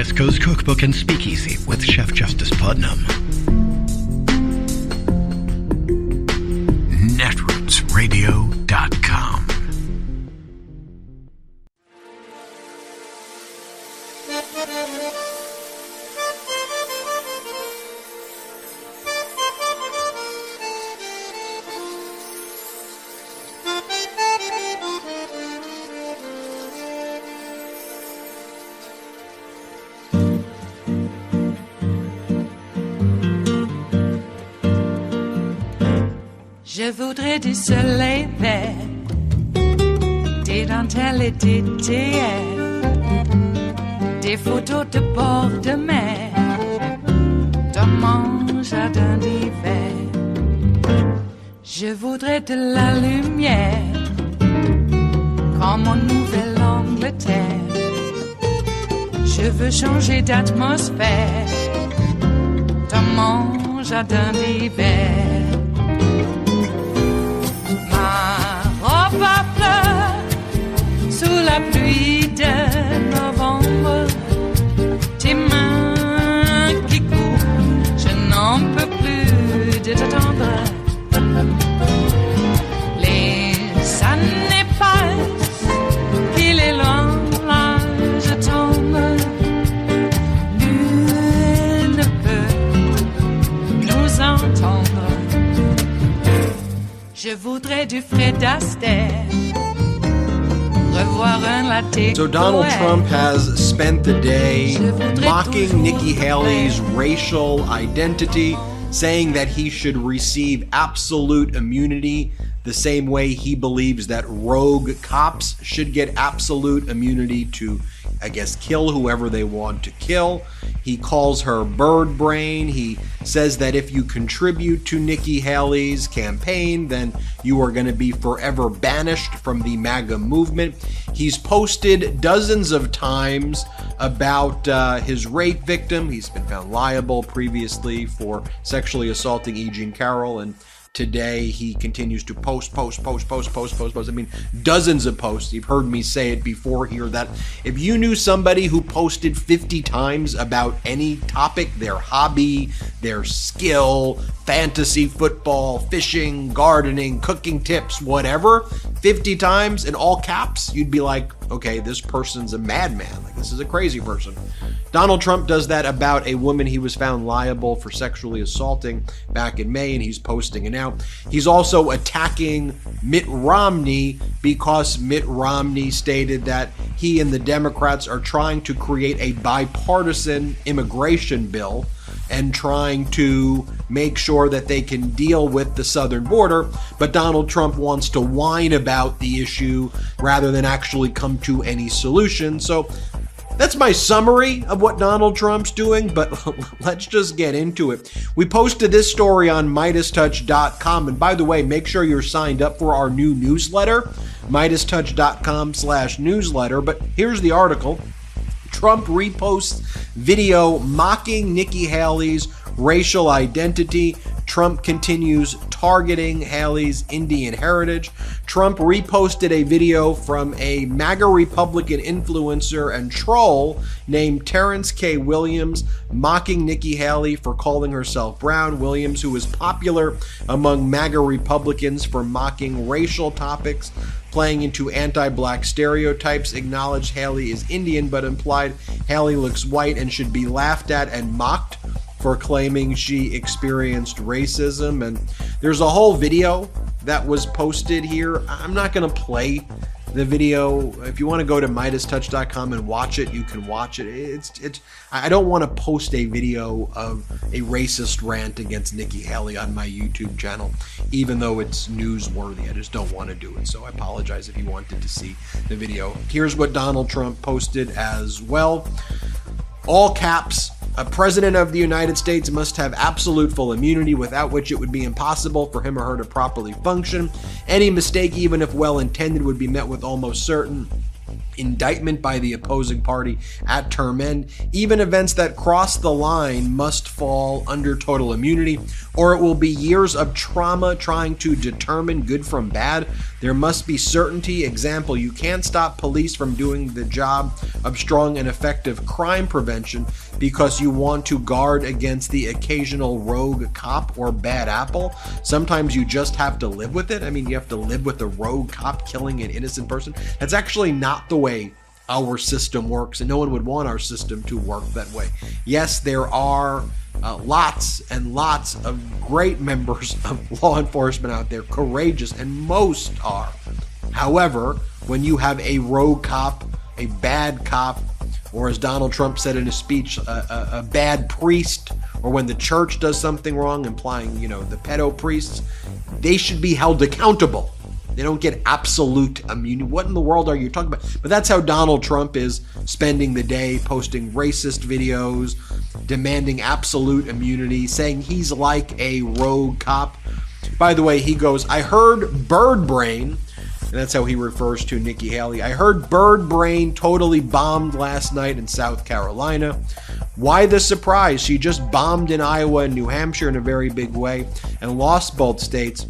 West Coast Cookbook and Speakeasy with Chef Justice Putnam. Netrootsradio.com. Je voudrais du soleil vert, des dentelles et des théières, des photos de bord de mer, dans mon jardin d'hiver. Je voudrais de la lumière, comme en Nouvelle-Angleterre. Je veux changer d'atmosphère, dans mon jardin d'hiver. À fleurs sous la pluie de novembre, tes mains qui courent, je n'en peux plus de t'attendre. Les années passent, qu'il est loin, là je tombe. Nul ne peut nous entendre. Je voudrais du Fred Astaire, revoir un latte. So Donald Trump has spent the day mocking Nikki Haley's racial identity, saying that he should receive absolute immunity the same way he believes that rogue cops should get absolute immunity to, I guess, kill whoever they want to kill. He calls her bird brain. He says that if you contribute to Nikki Haley's campaign, then you are going to be forever banished from the MAGA movement. He's posted dozens of times about his rape victim. He's been found liable previously for sexually assaulting E. Jean Carroll, and today he continues to post. I mean, dozens of posts. You've heard me say it before here that if you knew somebody who posted 50 times about any topic, their hobby, their skill, fantasy football, fishing, gardening, cooking tips, whatever, 50 times in all caps, you'd be like, okay, this person's a madman. Like, this is a crazy person. Donald Trump does that about a woman he was found liable for sexually assaulting back in May, and he's posting it now. He's also attacking Mitt Romney because Mitt Romney stated that he and the Democrats are trying to create a bipartisan immigration bill and trying to make sure that they can deal with the southern border, but Donald Trump wants to whine about the issue rather than actually come to any solution. So that's my summary of what Donald Trump's doing, but let's just get into it. We posted this story on MidasTouch.com, and by the way, make sure you're signed up for our new newsletter, MidasTouch.com/newsletter, but here's the article. Trump reposts video mocking Nikki Haley's racial identity. Trump continues targeting Haley's Indian heritage. Trump reposted a video from a MAGA Republican influencer and troll named Terrence K. Williams mocking Nikki Haley for calling herself brown. Williams, who is popular among MAGA Republicans for mocking racial topics, playing into anti-black stereotypes, acknowledged Haley is Indian, but implied Haley looks white and should be laughed at and mocked for claiming she experienced racism. And there's a whole video that was posted here. I'm not going to play the video. If you want to go to MidasTouch.com and watch it, you can watch it. I don't want to post a video of a racist rant against Nikki Haley on my YouTube channel, even though it's newsworthy. I just don't want to do it. So I apologize if you wanted to see the video. Here's what Donald Trump posted as well. All caps. A president of the United States must have absolute full immunity, without which it would be impossible for him or her to properly function. Any mistake, even if well-intended, would be met with almost certain indictment by the opposing party at term end. Even events that cross the line must fall under total immunity. or it will be years of trauma trying to determine good from bad. There must be certainty. Example, you can't stop police from doing the job of strong and effective crime prevention because you want to guard against the occasional rogue cop or bad apple. Sometimes you just have to live with it. I mean, you have to live with a rogue cop killing an innocent person. That's actually not the way our system works, and no one would want our system to work that way. Yes, there are lots and lots of great members of law enforcement out there, courageous, and most are. However, when you have a rogue cop, a bad cop, or as Donald Trump said in his speech, a bad priest, or when the church does something wrong, implying, the pedo priests, they should be held accountable. They don't get absolute immunity. What in the world are you talking about? But that's how Donald Trump is spending the day, posting racist videos, demanding absolute immunity, saying he's like a rogue cop. By the way, he goes, I heard bird brain, and that's how he refers to Nikki Haley. I heard bird brain totally bombed last night in South Carolina. Why the surprise? She just bombed in Iowa and New Hampshire in a very big way and lost both states.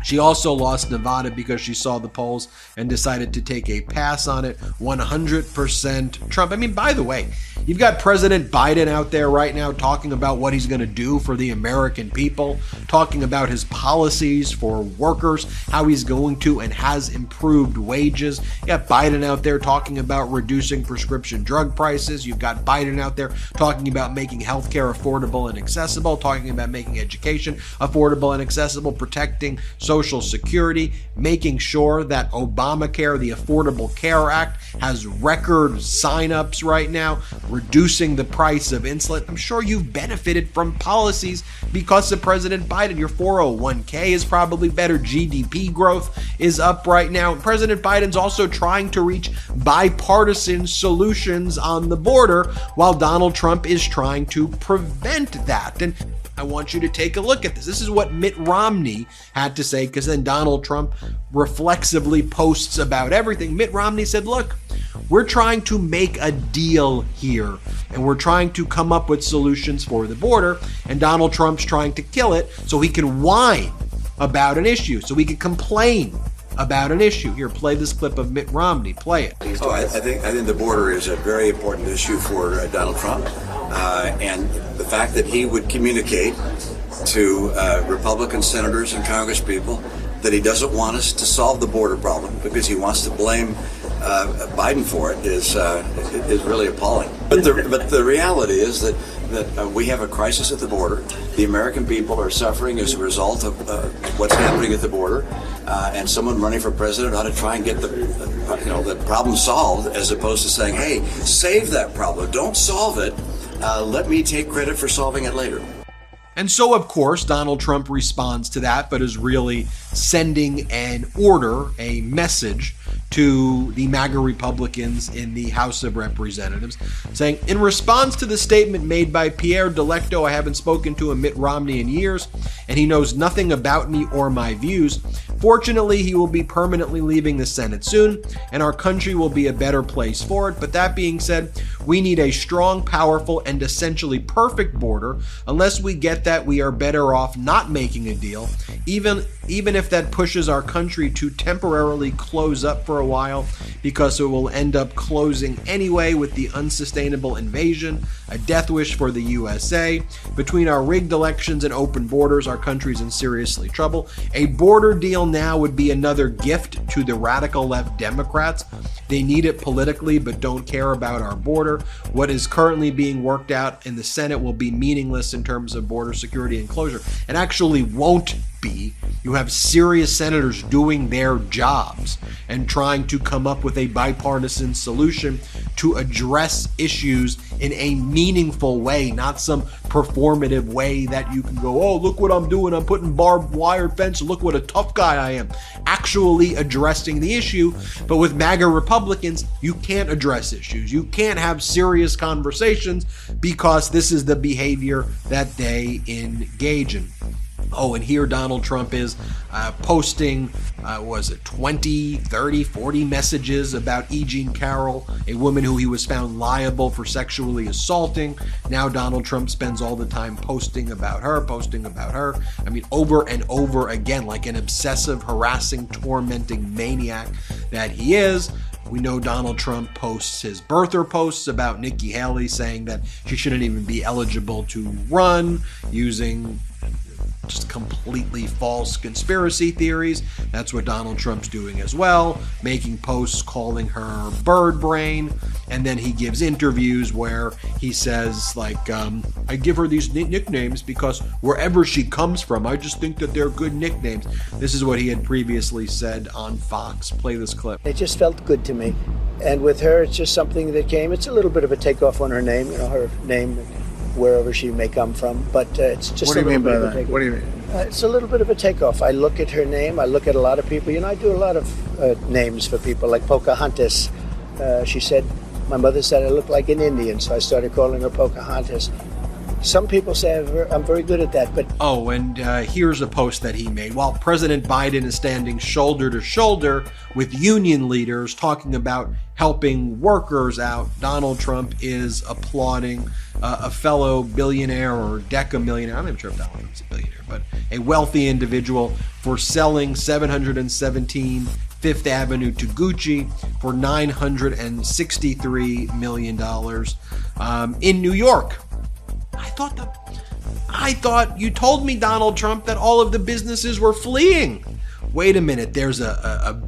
She also lost Nevada because she saw the polls and decided to take a pass on it. 100% Trump. I mean, by the way, you've got President Biden out there right now talking about what he's going to do for the American people, talking about his policies for workers, how he's going to and has improved wages. You got Biden out there talking about reducing prescription drug prices. You've got Biden out there talking about making healthcare affordable and accessible, talking about making education affordable and accessible, protecting Social Security, making sure that Obamacare, the Affordable Care Act, has record signups right now, reducing the price of insulin. I'm sure you've benefited from policies because of President Biden. Your 401k is probably better. GDP growth is up right now. President Biden's also trying to reach bipartisan solutions on the border while Donald Trump is trying to prevent that. And I want you to take a look at this. This is what Mitt Romney had to say, because then Donald Trump reflexively posts about everything. Mitt Romney said, look, we're trying to make a deal here, and we're trying to come up with solutions for the border, and Donald Trump's trying to kill it so he can whine about an issue, so he can complain about an issue. Here, play this clip of Mitt Romney. Play it. Oh, I think the border is a very important issue for Donald Trump, and the fact that he would communicate to Republican senators and Congresspeople that he doesn't want us to solve the border problem because he wants to blame Biden for it is really appalling. But the reality is that we have a crisis at the border. The American people are suffering as a result of what's happening at the border. And someone running for president ought to try and get the problem solved, as opposed to saying, hey, save that problem. Don't solve it. Let me take credit for solving it later. And so, of course, Donald Trump responds to that, but is really sending an order, a message to the MAGA Republicans in the House of Representatives, saying, in response to the statement made by Pierre Delecto, I haven't spoken to a Mitt Romney in years, and he knows nothing about me or my views. Fortunately, he will be permanently leaving the Senate soon, and our country will be a better place for it. But that being said, we need a strong, powerful, and essentially perfect border. Unless we get that, we are better off not making a deal, even if that pushes our country to temporarily close up for a while, because it will end up closing anyway with the unsustainable invasion, a death wish for the USA. Between our rigged elections and open borders, our country's in seriously trouble. A border deal now would be another gift to the radical left Democrats. They need it politically, but don't care about our border. What is currently being worked out in the Senate will be meaningless in terms of border security and closure. It actually won't be. You have serious senators doing their jobs and trying to come up with a bipartisan solution to address issues in a meaningful way, not some performative way that you can go, oh, look what I'm doing. I'm putting barbed wire fence. Look what a tough guy I am. Actually addressing the issue. But with MAGA Republicans, you can't address issues. You can't have serious conversations because this is the behavior that they engage in. Oh, and here Donald Trump is posting, 20, 30, 40 messages about E. Jean Carroll, a woman who he was found liable for sexually assaulting. Now Donald Trump spends all the time posting about her. I mean, over and over again, like an obsessive, harassing, tormenting maniac that he is. We know Donald Trump posts his birther posts about Nikki Haley, saying that she shouldn't even be eligible to run, using just completely false conspiracy theories. That's what Donald Trump's doing as well, making posts calling her bird brain. And then he gives interviews where he says, like, I give her these nicknames because wherever she comes from, I just think that they're good nicknames. This is what he had previously said on Fox. Play this clip. It just felt good to me. And with her, it's just something that came. It's a little bit of a takeoff on her name, her name, wherever she may come from, but it's just. What do you mean by that? What do you mean? It's a little bit of a takeoff. I look at her name. I look at a lot of people. I do a lot of names for people, like Pocahontas. She said, my mother said I look like an Indian, so I started calling her Pocahontas. Some people say I'm very good at that, but... Oh, and here's a post that he made. While President Biden is standing shoulder to shoulder with union leaders talking about helping workers out, Donald Trump is applauding a fellow billionaire or decamillionaire. I'm not even sure if Donald Trump's a billionaire, but a wealthy individual for selling 717 Fifth Avenue to Gucci for $963 million in New York. I thought you told me, Donald Trump, that all of the businesses were fleeing. Wait a minute, there's a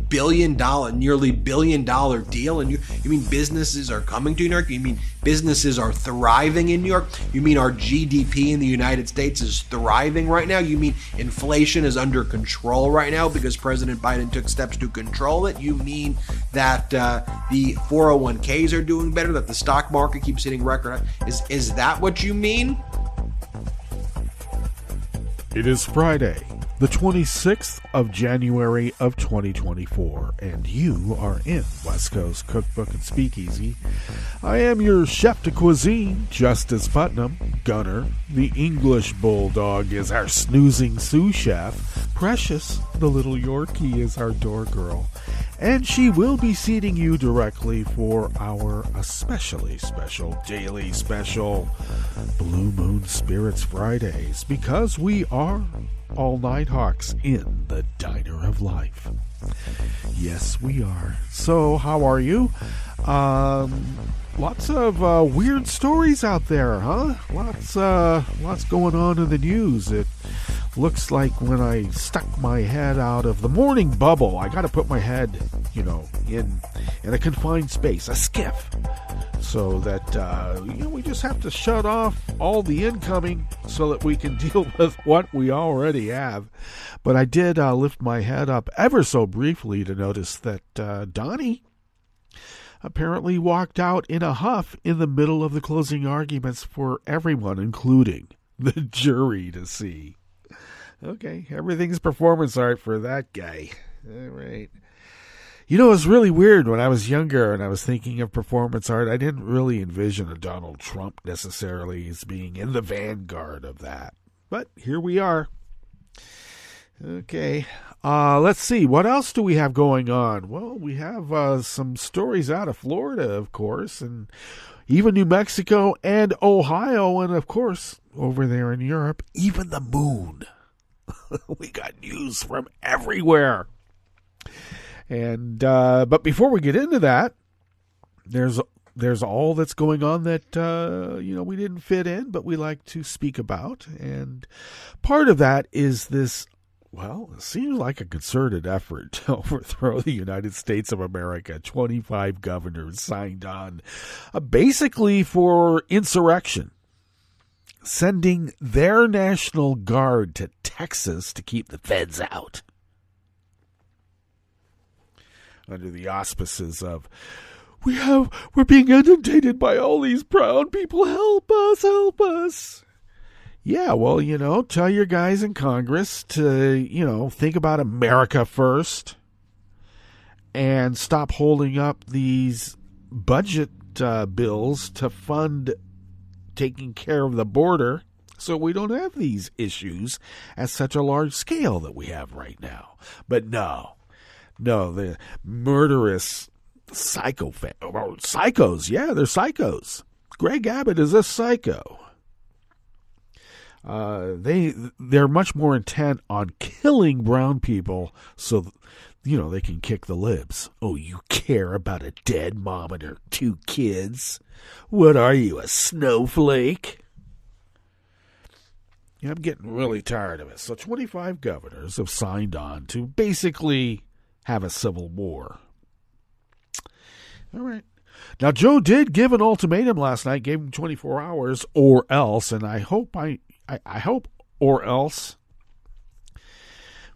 nearly billion dollar deal, and you mean businesses are coming to New York? You mean businesses are thriving in New York? You mean our GDP in the United States is thriving right now? You mean inflation is under control right now because President Biden took steps to control it? You mean that the 401ks are doing better, that the stock market keeps hitting record highs? Is that what you mean? It is Friday, the 26th of January of 2024, and you are in West Coast Cookbook and Speakeasy. I am your chef de cuisine, Justice Putnam. Gunner, the English bulldog, is our snoozing sous chef. Precious, the little Yorkie, is our door girl. And she will be seating you directly for our especially special daily special Blue Moon Spirits Fridays, because we are all night hawks in the diner of life. Yes, we are. So, how are you? Lots of weird stories out there, huh? Lots going on in the news. It looks like when I stuck my head out of the morning bubble, I got to put my head, in a confined space, a skiff, so that we just have to shut off all the incoming so that we can deal with what we already have. But I did lift my head up ever so briefly to notice that Donnie apparently walked out in a huff in the middle of the closing arguments for everyone, including the jury, to see. Okay, everything's performance art for that guy. All right. It was really weird when I was younger and I was thinking of performance art. I didn't really envision a Donald Trump necessarily as being in the vanguard of that. But here we are. Okay. Let's see. What else do we have going on? Well, we have some stories out of Florida, of course, and even New Mexico and Ohio, and of course, over there in Europe, even the moon. We got news from everywhere. And but before we get into that, there's all that's going on that we didn't fit in, but we like to speak about. And part of that is this. Well, it seems like a concerted effort to overthrow the United States of America. 25 governors signed on, basically for insurrection, sending their National Guard to Texas to keep the feds out, under the auspices of, we're being inundated by all these proud people. Help us. Yeah, well, tell your guys in Congress to, think about America first and stop holding up these budget bills to fund taking care of the border So we don't have these issues at such a large scale that we have right now. But no, the murderous psychos, yeah, they're psychos. Greg Abbott is a psycho. They're much more intent on killing brown people so, they can kick the libs. Oh, you care about a dead mom and her 2 kids? What are you, a snowflake? Yeah, I'm getting really tired of it. So 25 governors have signed on to basically have a civil war. All right. Now, Joe did give an ultimatum last night, gave him 24 hours or else, and I hope or else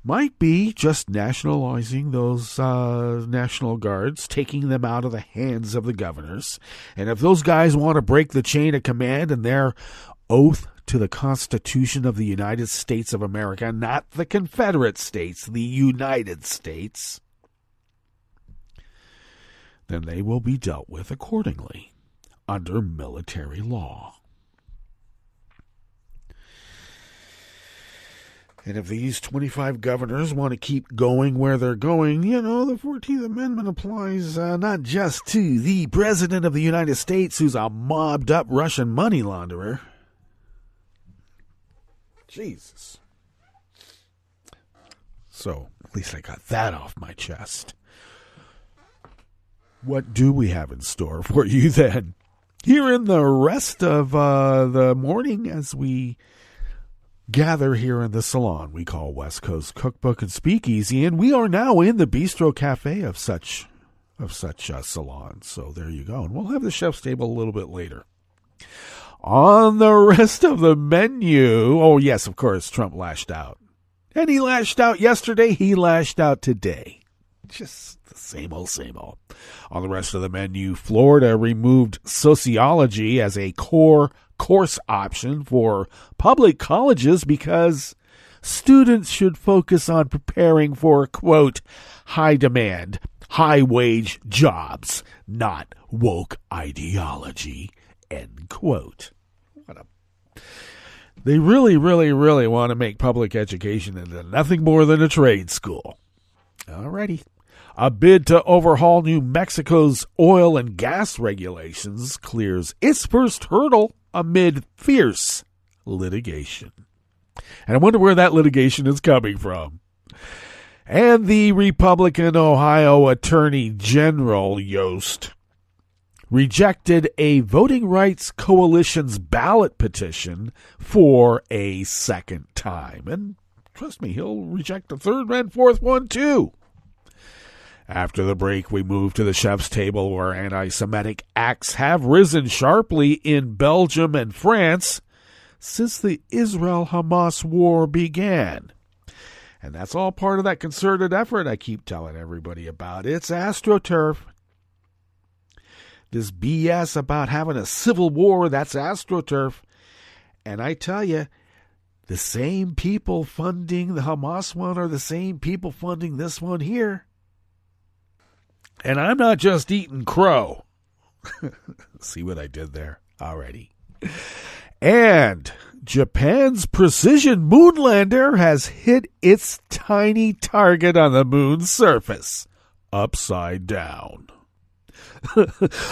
might be just nationalizing those National Guards, taking them out of the hands of the governors. And if those guys want to break the chain of command and their oath to the Constitution of the United States of America, not the Confederate States, the United States, then they will be dealt with accordingly under military law. And if these 25 governors want to keep going where they're going, the 14th Amendment applies not just to the President of the United States, who's a mobbed-up Russian money launderer. Jesus. So, at least I got that off my chest. What do we have in store for you then? Here in the rest of the morning as we gather here in the salon we call West Coast Cookbook and Speakeasy, and we are now in the Bistro Cafe of such salons. So there you go. And we'll have the chef's table a little bit later. On the rest of the menu, oh yes, of course, Trump lashed out. And he lashed out yesterday, he lashed out today. Just the same old, same old. On the rest of the menu, Florida removed sociology as a core course option for public colleges because students should focus on preparing for, quote, high demand, high wage jobs, not woke ideology, end quote. They really, really, really want to make public education into nothing more than a trade school. Alrighty. A bid to overhaul New Mexico's oil and gas regulations clears its first hurdle amid fierce litigation. And I wonder where that litigation is coming from. And the Republican Ohio Attorney General Yost rejected a Voting Rights Coalition's ballot petition for a second time. And trust me, he'll reject the third and fourth one too. After the break, we move to the chef's table where anti-Semitic acts have risen sharply in Belgium and France since the Israel-Hamas war began. And that's all part of that concerted effort I keep telling everybody about. It's AstroTurf. This BS about having a civil war, that's AstroTurf. And I tell you, the same people funding the Hamas one are the same people funding this one here. And I'm not just eating crow. See what I did there? Alrighty. And Japan's precision moonlander has hit its tiny target on the moon's surface, upside down.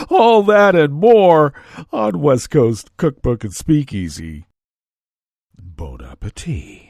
All that and more on West Coast Cookbook and Speakeasy. Bon appetit.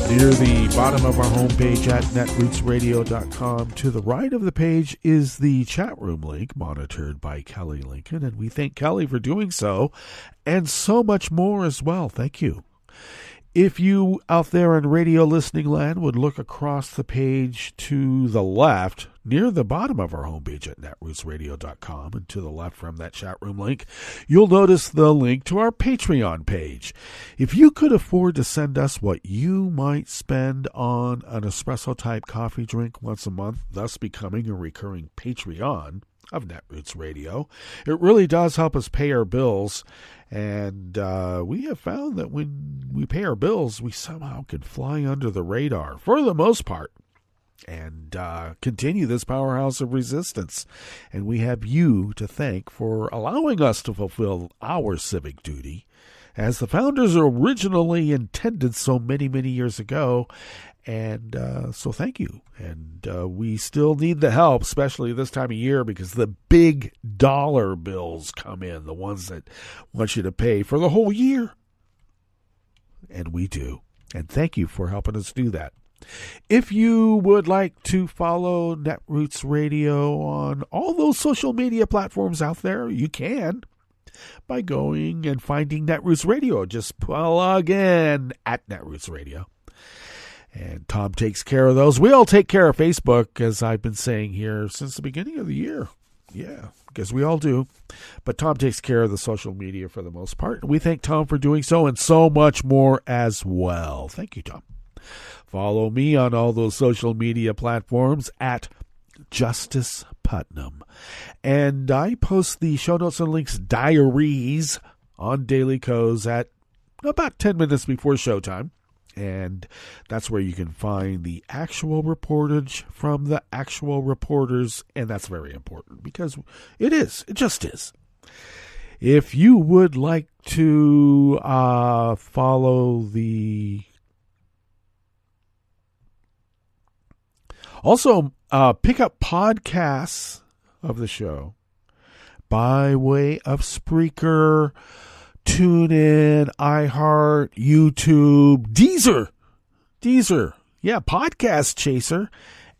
Near the bottom of our homepage at netrootsradio.com, to the right of the page is the chat room link monitored by Kelly Lincoln, and we thank Kelly for doing so, and so much more as well. Thank you. If you out there in radio listening land would look across the page to the left, near the bottom of our homepage at netrootsradio.com, and to the left from that chat room link, you'll notice the link to our Patreon page. If you could afford to send us what you might spend on an espresso-type coffee drink once a month, thus becoming a recurring Patreon of Netroots Radio, it really does help us pay our bills. And we have found that when we pay our bills, we somehow can fly under the radar, for the most part, and continue this powerhouse of resistance. And we have you to thank for allowing us to fulfill our civic duty, as the founders originally intended so many, many years ago. And so thank you. And we still need the help, especially this time of year, because the big dollar bills come in, the ones that want you to pay for the whole year. And we do. And thank you for helping us do that. If you would like to follow Netroots Radio on all those social media platforms out there, you can by going and finding Netroots Radio. Just plug in at Netroots Radio. And Tom takes care of those. We all take care of Facebook, as I've been saying here since the beginning of the year. Yeah, because we all do. But Tom takes care of the social media for the most part. And we thank Tom for doing so, and so much more as well. Thank you, Tom. Follow me on all those social media platforms at Justice Putnam. And I post the show notes and links diaries on Daily Co's at about 10 minutes before showtime. And that's where you can find the actual reportage from the actual reporters. And that's very important because it just is. If you would like to follow the... Also, pick up podcasts of the show by way of Spreaker, TuneIn, iHeart, YouTube, Deezer. Yeah, Podcast Chaser.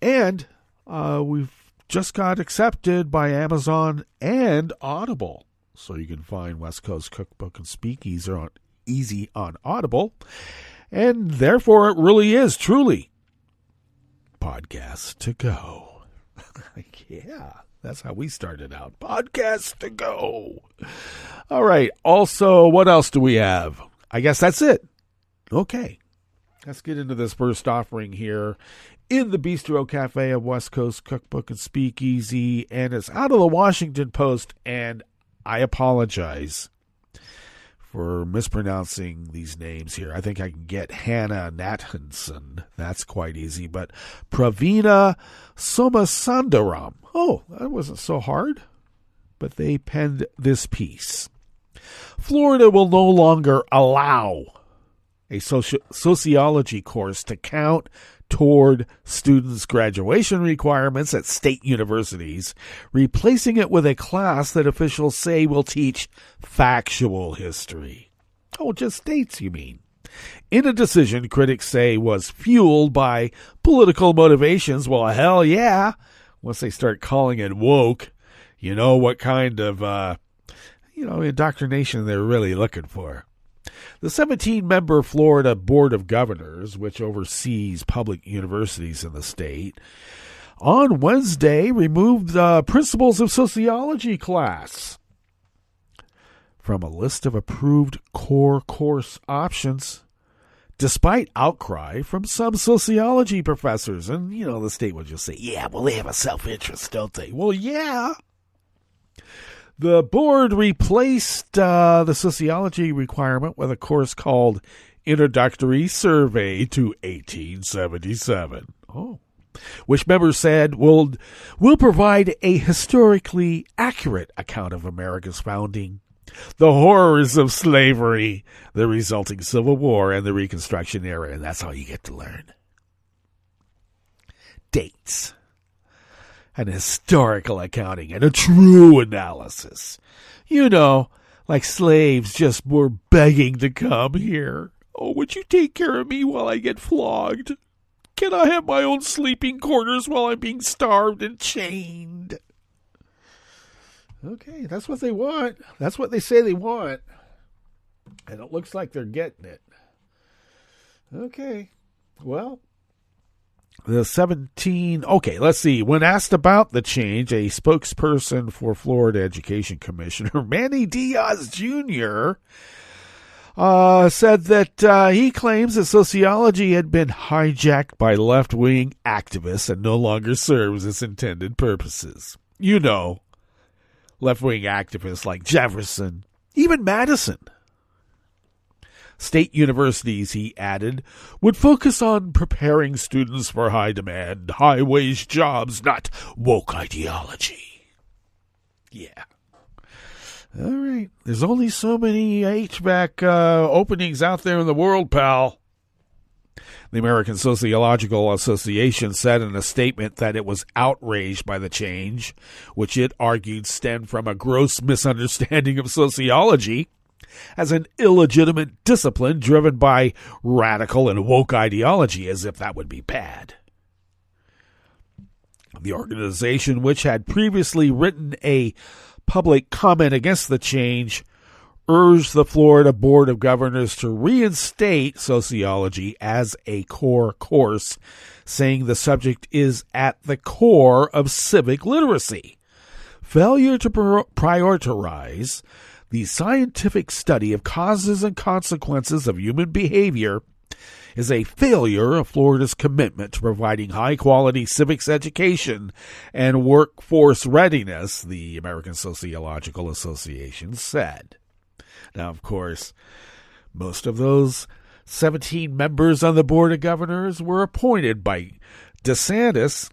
And we've just got accepted by Amazon and Audible. So you can find West Coast Cookbook and Speakeasy on Audible. And therefore, it really is truly podcast to go. Yeah, that's how we started out. Podcast to go. All right. Also, what else do we have? I guess that's it. Okay. Let's get into this first offering here in the Bistro Cafe of West Coast Cookbook and Speakeasy. And it's out of the Washington Post. And I apologize for mispronouncing these names here. I think I can get Hannah Nathanson. That's quite easy. But Pravina Somasundaram. Oh, that wasn't so hard. But they penned this piece. Florida will no longer allow a sociology course to count toward students' graduation requirements at state universities, replacing it with a class that officials say will teach factual history. Oh, just states, you mean? In a decision critics say was fueled by political motivations. Well, hell yeah. Once they start calling it woke, you know what kind of, indoctrination they're really looking for. The 17-member Florida Board of Governors, which oversees public universities in the state, on Wednesday removed the Principles of Sociology class from a list of approved core course options, despite outcry from some sociology professors. And, the state would just say, yeah, well, they have a self-interest, don't they? Well, yeah. The board replaced the sociology requirement with a course called Introductory Survey to 1877. Oh, which members said will provide a historically accurate account of America's founding, the horrors of slavery, the resulting Civil War, and the Reconstruction era. And that's all you get to learn. Dates. An historical accounting and a true analysis. Like slaves just were begging to come here. Oh, would you take care of me while I get flogged? Can I have my own sleeping quarters while I'm being starved and chained? Okay, that's what they want. That's what they say they want. And it looks like they're getting it. Okay. Well, let's see. When asked about the change, a spokesperson for Florida Education Commissioner Manny Diaz Jr. Said that he claims that sociology had been hijacked by left-wing activists and no longer serves its intended purposes. You know, left-wing activists like Jefferson, even Madison. State universities, he added, would focus on preparing students for high-demand, high-wage jobs, not woke ideology. Yeah. All right. There's only so many HVAC openings out there in the world, pal. The American Sociological Association said in a statement that it was outraged by the change, which it argued stemmed from a gross misunderstanding of sociology as an illegitimate discipline driven by radical and woke ideology, as if that would be bad. The organization, which had previously written a public comment against the change, urged the Florida Board of Governors to reinstate sociology as a core course, saying the subject is at the core of civic literacy. Failure to prioritize the scientific study of causes and consequences of human behavior is a failure of Florida's commitment to providing high-quality civics education and workforce readiness, the American Sociological Association said. Now, of course, most of those 17 members on the Board of Governors were appointed by DeSantis,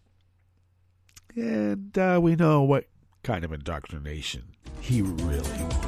and we know what kind of indoctrination he really wants.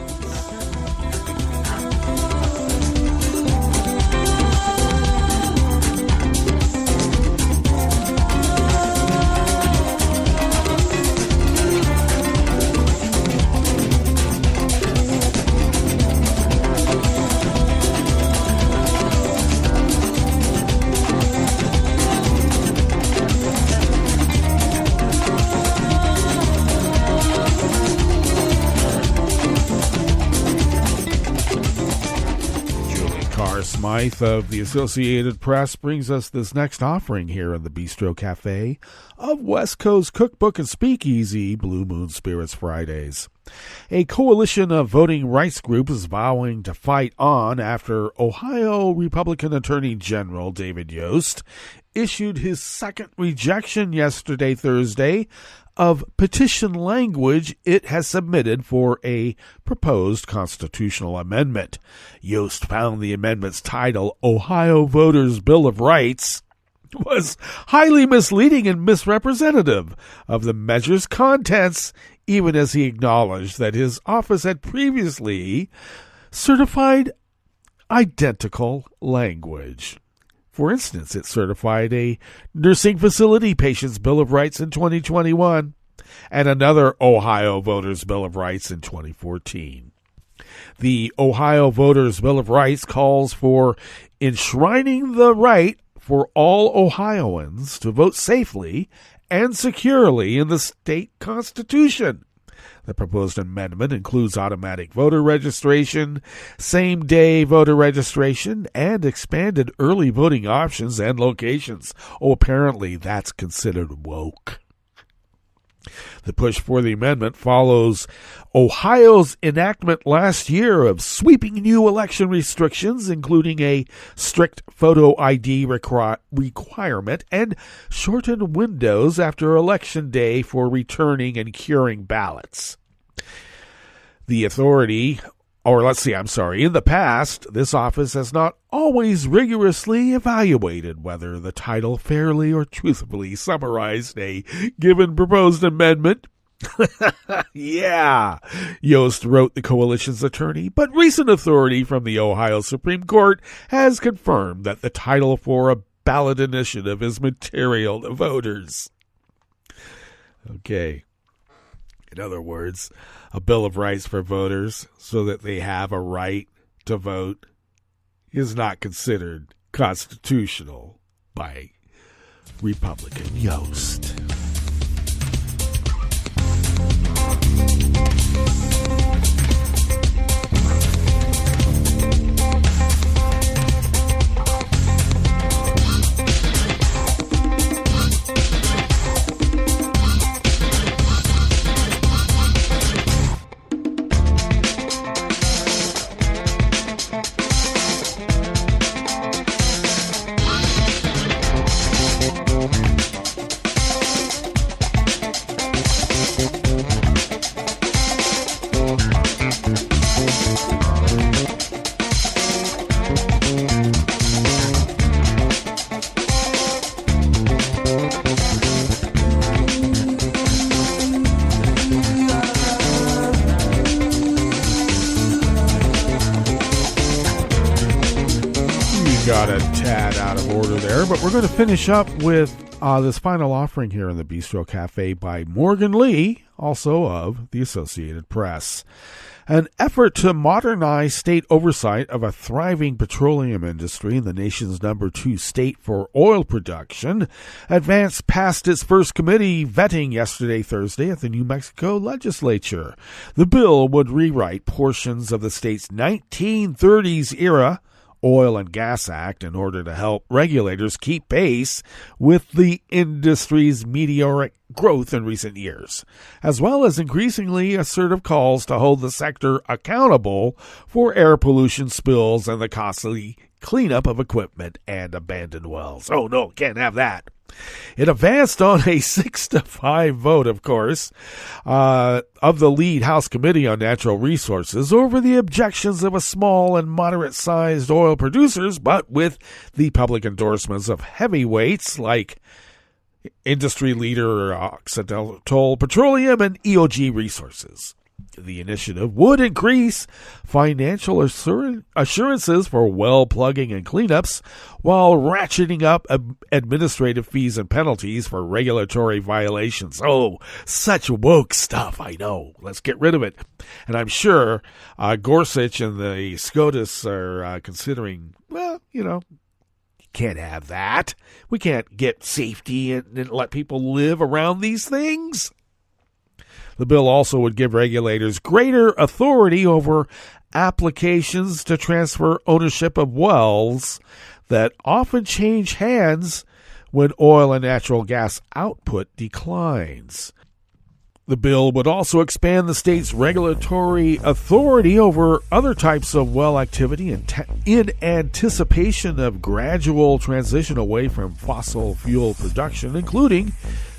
Smythe of the Associated Press brings us this next offering here in the Bistro Cafe of West Coast Cookbook and Speakeasy Blue Moon Spirits Fridays. A coalition of voting rights groups is vowing to fight on after Ohio Republican Attorney General David Yost issued his second rejection yesterday, Thursday, of petition language it has submitted for a proposed constitutional amendment. Yost found the amendment's title, Ohio Voters' Bill of Rights, was highly misleading and misrepresentative of the measure's contents, even as he acknowledged that his office had previously certified identical language. For instance, it certified a nursing facility patient's Bill of Rights in 2021 and another Ohio Voters' Bill of Rights in 2014. The Ohio Voters' Bill of Rights calls for enshrining the right for all Ohioans to vote safely and securely in the state constitution. The proposed amendment includes automatic voter registration, same-day voter registration, and expanded early voting options and locations. Oh, apparently that's considered woke. The push for the amendment follows Ohio's enactment last year of sweeping new election restrictions, including a strict photo ID requirement and shortened windows after Election Day for returning and curing ballots. In the past, this office has not always rigorously evaluated whether the title fairly or truthfully summarized a given proposed amendment. Yeah, Yost wrote the coalition's attorney, but recent authority from the Ohio Supreme Court has confirmed that the title for a ballot initiative is material to voters. Okay. In other words, a Bill of Rights for voters so that they have a right to vote is not considered constitutional by Republican Yost. order there, but we're going to finish up with this final offering here in the Bistro Cafe by Morgan Lee, also of the Associated Press. An effort to modernize state oversight of a thriving petroleum industry in the nation's number 2 state for oil production advanced past its first committee vetting yesterday, Thursday, at the New Mexico legislature. The bill would rewrite portions of the state's 1930s-era Oil and Gas Act in order to help regulators keep pace with the industry's meteoric growth in recent years, as well as increasingly assertive calls to hold the sector accountable for air pollution spills and the costly cleanup of equipment and abandoned wells. Oh no, can't have that. It advanced on a 6-5 vote, of course, of the lead House Committee on Natural Resources over the objections of a small and moderate-sized oil producers, but with the public endorsements of heavyweights like industry leader Occidental Petroleum and EOG Resources. The initiative would increase financial assurances for well plugging and cleanups while ratcheting up administrative fees and penalties for regulatory violations. Oh, such woke stuff, I know. Let's get rid of it. And I'm sure Gorsuch and the SCOTUS are considering, well, can't have that. We can't get safety and let people live around these things. The bill also would give regulators greater authority over applications to transfer ownership of wells that often change hands when oil and natural gas output declines. The bill would also expand the state's regulatory authority over other types of well activity in anticipation of gradual transition away from fossil fuel production, including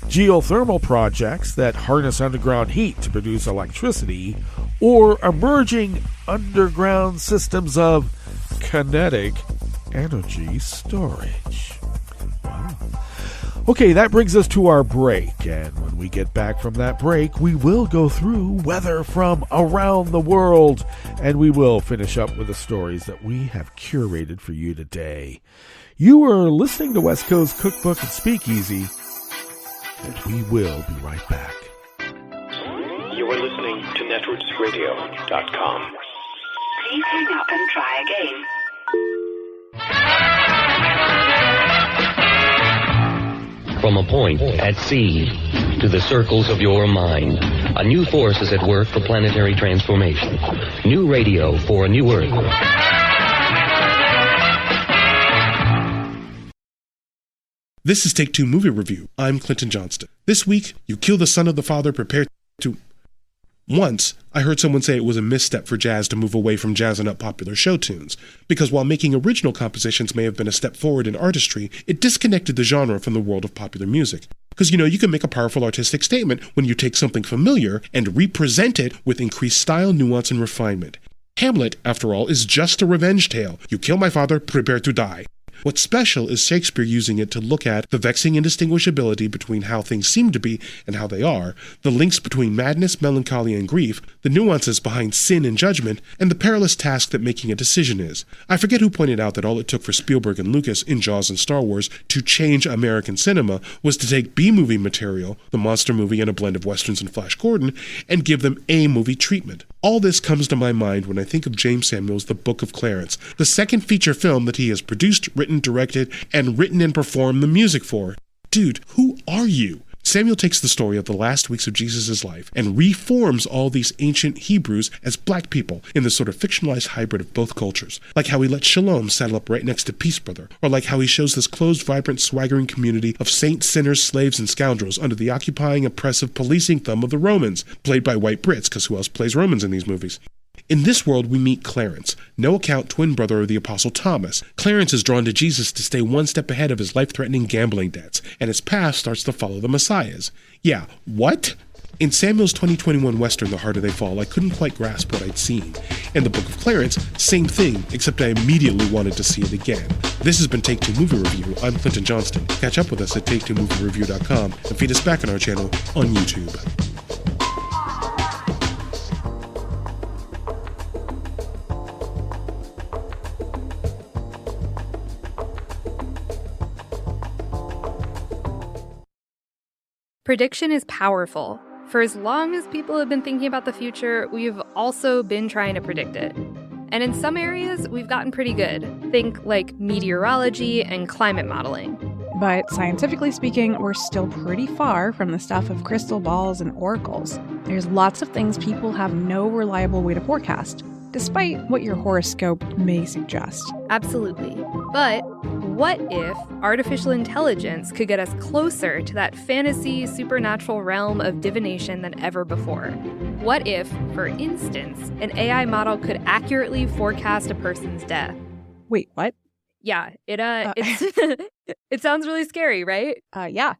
geothermal projects that harness underground heat to produce electricity, or emerging underground systems of kinetic energy storage. Wow. Okay, that brings us to our break, and when we get back from that break, we will go through weather from around the world, and we will finish up with the stories that we have curated for you today. You are listening to West Coast Cookbook and Speakeasy, and we will be right back. You are listening to netrootsradio.com. Please hang up and try again. From a point at sea to the circles of your mind, a new force is at work for planetary transformation. New radio for a new Earth. This is Take Two Movie Review. I'm Clinton Johnston. This week, you kill the son of the father, prepare to... Once, I heard someone say it was a misstep for jazz to move away from jazzing up popular show tunes, because while making original compositions may have been a step forward in artistry, it disconnected the genre from the world of popular music. Because, you can make a powerful artistic statement when you take something familiar and represent it with increased style, nuance, and refinement. Hamlet, after all, is just a revenge tale. You kill my father, prepare to die. What's special is Shakespeare using it to look at the vexing indistinguishability between how things seem to be and how they are, the links between madness, melancholy, and grief, the nuances behind sin and judgment, and the perilous task that making a decision is. I forget who pointed out that all it took for Spielberg and Lucas in Jaws and Star Wars to change American cinema was to take B-movie material, the monster movie and a blend of westerns and Flash Gordon, and give them A-movie treatment. All this comes to my mind when I think of James Samuel's The Book of Clarence, the second feature film that he has produced, written, directed, and written and performed the music for. Dude, who are you? Samuel takes the story of the last weeks of Jesus' life and reforms all these ancient Hebrews as black people in this sort of fictionalized hybrid of both cultures. Like how he lets Shalom saddle up right next to Peace Brother, or like how he shows this closed, vibrant, swaggering community of saints, sinners, slaves, and scoundrels under the occupying, oppressive, policing thumb of the Romans, played by white Brits, because who else plays Romans in these movies? In this world, we meet Clarence, no account twin brother of the Apostle Thomas. Clarence is drawn to Jesus to stay one step ahead of his life-threatening gambling debts, and his past starts to follow the Messiah's. Yeah, what? In Samuel's 2021 Western, The Harder They Fall, I couldn't quite grasp what I'd seen. In The Book of Clarence, same thing, except I immediately wanted to see it again. This has been Take Two Movie Review. I'm Clinton Johnston. Catch up with us at take2moviereview.com and feed us back on our channel on YouTube. Prediction is powerful. For as long as people have been thinking about the future, we've also been trying to predict it. And in some areas, we've gotten pretty good. Think like meteorology and climate modeling. But scientifically speaking, we're still pretty far from the stuff of crystal balls and oracles. There's lots of things people have no reliable way to forecast, despite what your horoscope may suggest. Absolutely. But what if artificial intelligence could get us closer to that fantasy, supernatural realm of divination than ever before? What if, for instance, an AI model could accurately forecast a person's death? Wait, what? Yeah, it sounds really scary, right? Yeah.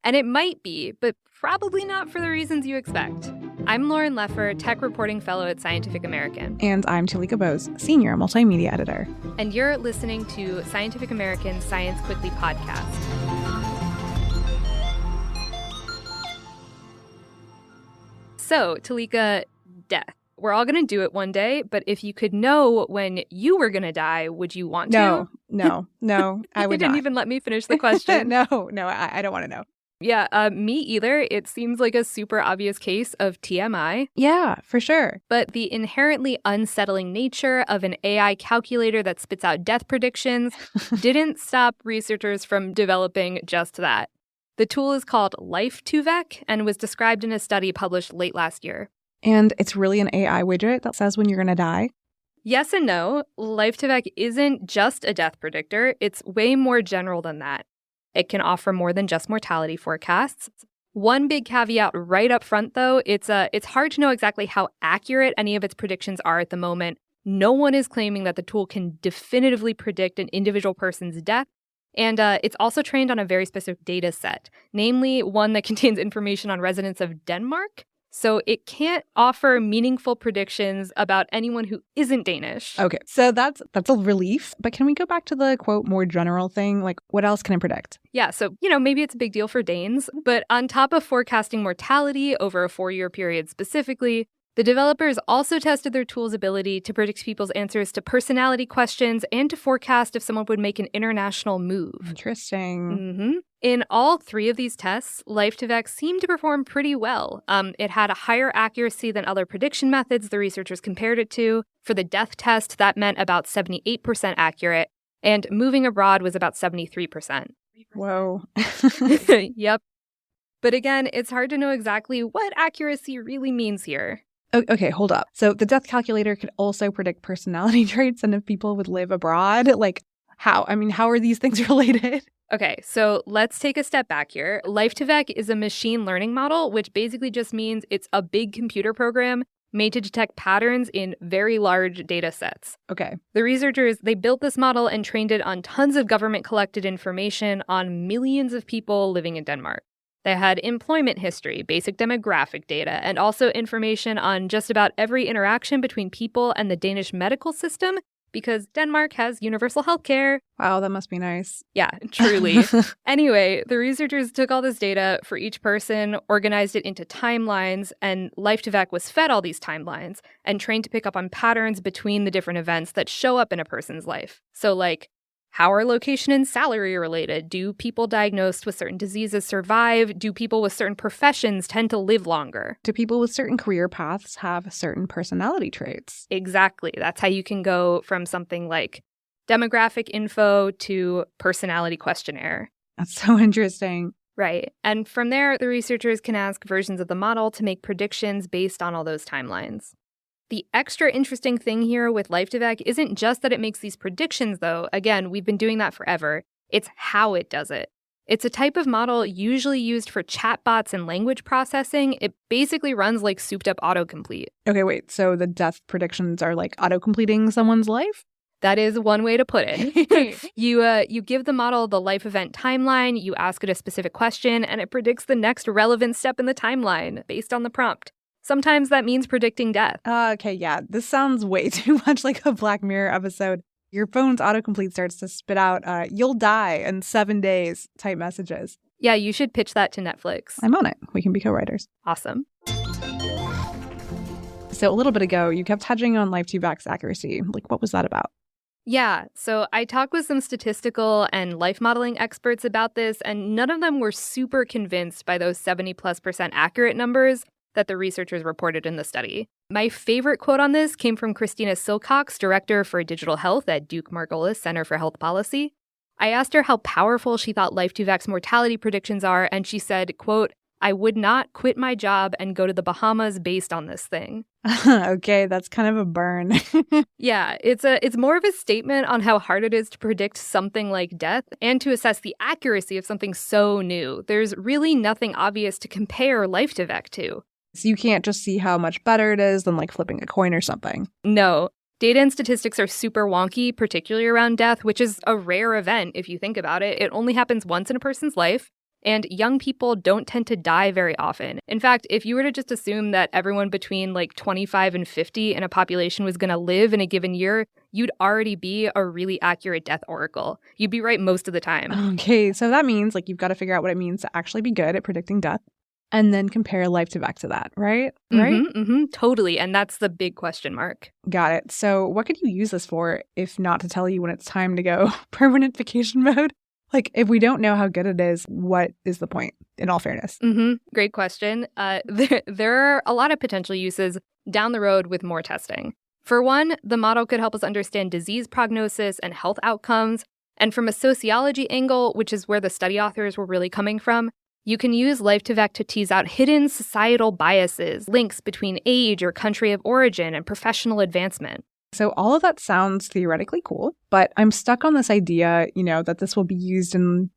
And it might be, but probably not for the reasons you expect. I'm Lauren Leffer, Tech Reporting Fellow at Scientific American. And I'm Talika Bose, Senior Multimedia Editor. And you're listening to Scientific American's Science Quickly podcast. So, Talika, death. We're all going to do it one day, but if you could know when you were going to die, would you want to? No, I would not. You didn't even let me finish the question. No, I don't want to know. Yeah, me either. It seems like a super obvious case of TMI. Yeah, for sure. But the inherently unsettling nature of an AI calculator that spits out death predictions didn't stop researchers from developing just that. The tool is called Life2Vec and was described in a study published late last year. And it's really an AI widget that says when you're going to die? Yes and no. Life2Vec isn't just a death predictor. It's way more general than that. It can offer more than just mortality forecasts. One big caveat right up front, though, it's hard to know exactly how accurate any of its predictions are at the moment. No one is claiming that the tool can definitively predict an individual person's death. And it's also trained on a very specific data set, namely one that contains information on residents of Denmark. So it can't offer meaningful predictions about anyone who isn't Danish. Okay, so that's a relief. But can we go back to the, quote, more general thing? Like, what else can it predict? Yeah, so, maybe it's a big deal for Danes. But on top of forecasting mortality over a 4-year period specifically, the developers also tested their tool's ability to predict people's answers to personality questions and to forecast if someone would make an international move. Interesting. Mm-hmm. In all 3 of these tests, Life2Vec seemed to perform pretty well. It had a higher accuracy than other prediction methods the researchers compared it to. For the death test, that meant about 78% accurate, and moving abroad was about 73%. Whoa. Yep. But again, it's hard to know exactly what accuracy really means here. Okay, hold up. So the death calculator could also predict personality traits and if people would live abroad? Like, how? I mean, how are these things related? Okay, so let's take a step back here. Life2Vec is a machine learning model, which basically just means it's a big computer program made to detect patterns in very large data sets. Okay. The researchers, they built this model and trained it on tons of government-collected information on millions of people living in Denmark. They had employment history, basic demographic data, and also information on just about every interaction between people and the Danish medical system, because Denmark has universal healthcare. Wow, that must be nice. Yeah, truly. Anyway, the researchers took all this data for each person, organized it into timelines, and Life2Vec was fed all these timelines and trained to pick up on patterns between the different events that show up in a person's life. So, like, how are location and salary related? Do people diagnosed with certain diseases survive? Do people with certain professions tend to live longer? Do people with certain career paths have certain personality traits? Exactly. That's how you can go from something like demographic info to personality questionnaire. That's so interesting. Right. And from there, the researchers can ask versions of the model to make predictions based on all those timelines. The extra interesting thing here with Life2Vec isn't just that it makes these predictions, though. Again, we've been doing that forever. It's how it does it. It's a type of model usually used for chatbots and language processing. It basically runs like souped-up autocomplete. Okay, wait. So the death predictions are like autocompleting someone's life? That is one way to put it. You give the model the life event timeline, you ask it a specific question, and it predicts the next relevant step in the timeline based on the prompt. Sometimes that means predicting death. Okay, yeah. This sounds way too much like a Black Mirror episode. Your phone's autocomplete starts to spit out, you'll die in 7 days type messages. Yeah, you should pitch that to Netflix. I'm on it. We can be co-writers. Awesome. So a little bit ago, you kept touching on Life2Vec's accuracy. Like, what was that about? Yeah, so I talked with some statistical and life modeling experts about this, and none of them were super convinced by those 70+% accurate numbers that the researchers reported in the study. My favorite quote on this came from Christina Silcox, Director for Digital Health at Duke Margolis Center for Health Policy. I asked her how powerful she thought Life2Vac's mortality predictions are, and she said, quote, "I would not quit my job and go to the Bahamas based on this thing." Okay, that's kind of a burn. Yeah, it's more of a statement on how hard it is to predict something like death and to assess the accuracy of something so new. There's really nothing obvious to compare Life2Vac to. So you can't just see how much better it is than like flipping a coin or something. No. Data and statistics are super wonky, particularly around death, which is a rare event if you think about it. It only happens once in a person's life, and young people don't tend to die very often. In fact, if you were to just assume that everyone between like 25 and 50 in a population was going to live in a given year, you'd already be a really accurate death oracle. You'd be right most of the time. Okay, so that means like you've got to figure out what it means to actually be good at predicting death. And then compare Life2Vac to that, right? Right? Totally. And that's the big question mark. Got it. So what could you use this for if not to tell you when it's time to go permanent vacation mode? Like, if we don't know how good it is, what is the point, in all fairness? Great question. There are a lot of potential uses down the road with more testing. For one, the model could help us understand disease prognosis and health outcomes. And from a sociology angle, which is where the study authors were really coming from, you can use Life2Vac to tease out hidden societal biases, links between age or country of origin, and professional advancement. So all of that sounds theoretically cool, but I'm stuck on this idea, that this will be used in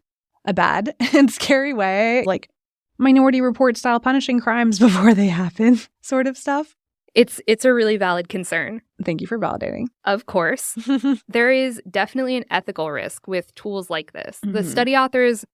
a bad and scary way, like Minority Report style punishing crimes before they happen sort of stuff. It's a really valid concern. Thank you for validating. Of course. There is definitely an ethical risk with tools like this. The study authors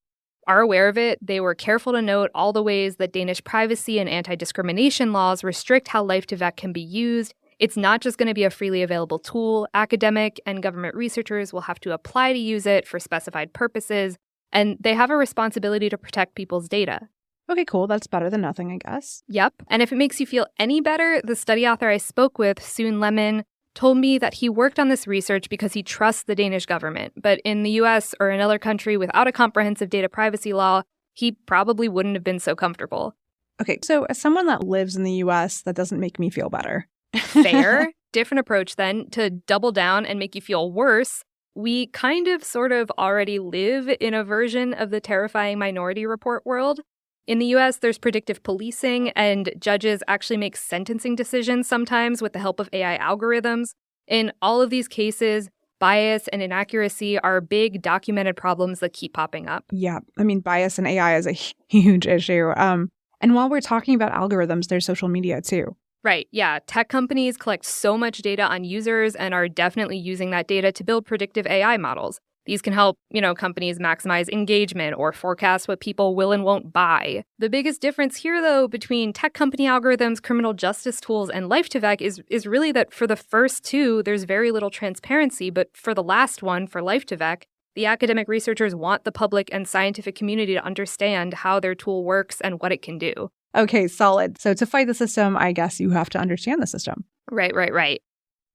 are aware of it. They were careful to note all the ways that Danish privacy and anti-discrimination laws restrict how Life2Vac can be used. It's not just going to be a freely available tool. Academic and government researchers will have to apply to use it for specified purposes, and they have a responsibility to protect people's data. Okay, cool. That's better than nothing, I guess. Yep. And if it makes you feel any better, the study author I spoke with, Soon Lemon, told me that he worked on this research because he trusts the Danish government. But in the US or another country without a comprehensive data privacy law, he probably wouldn't have been so comfortable. Okay, so as someone that lives in the US, that doesn't make me feel better. Fair. Different approach then. To double down and make you feel worse, we kind of sort of already live in a version of the terrifying Minority Report world. In the US, there's predictive policing, and judges actually make sentencing decisions sometimes with the help of AI algorithms. In all of these cases, bias and inaccuracy are big documented problems that keep popping up. Yeah, I mean, bias in AI is a huge issue. And while we're talking about algorithms, there's social media too. Right, yeah. Tech companies collect so much data on users and are definitely using that data to build predictive AI models. These can help, companies maximize engagement or forecast what people will and won't buy. The biggest difference here, though, between tech company algorithms, criminal justice tools, and Life2Vac is really that for the first two, there's very little transparency. But for the last one, for Life2Vac, the academic researchers want the public and scientific community to understand how their tool works and what it can do. Okay, solid. So to fight the system, I guess you have to understand the system. Right.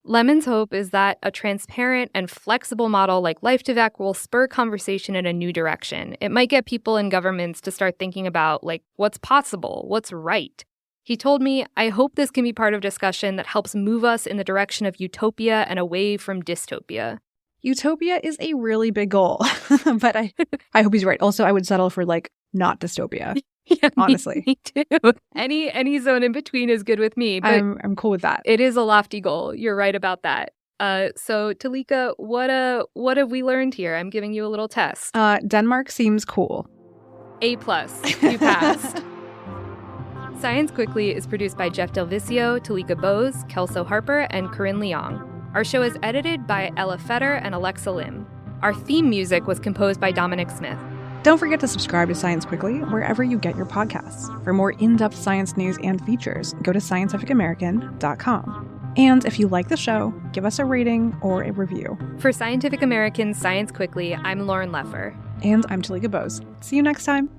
Lemon's hope is that a transparent and flexible model like Life2Vac will spur conversation in a new direction. It might get people in governments to start thinking about, what's possible, what's right. He told me, I hope this can be part of discussion that helps move us in the direction of utopia and away from dystopia. Utopia is a really big goal, but I hope he's right. Also, I would settle for, not dystopia. Yeah, honestly. Me too. Any zone in between is good with me. But I'm cool with that. It is a lofty goal. You're right about that. So Talika, what have we learned here? I'm giving you a little test. Denmark seems cool. A+. You passed. Science Quickly is produced by Jeff Delvicio, Talika Bose, Kelso Harper, and Corinne Leong. Our show is edited by Ella Fetter and Alexa Lim. Our theme music was composed by Dominic Smith. Don't forget to subscribe to Science Quickly wherever you get your podcasts. For more in-depth science news and features, go to scientificamerican.com. And if you like the show, give us a rating or a review. For Scientific American Science Quickly, I'm Lauren Leffer. And I'm Talika Bose. See you next time.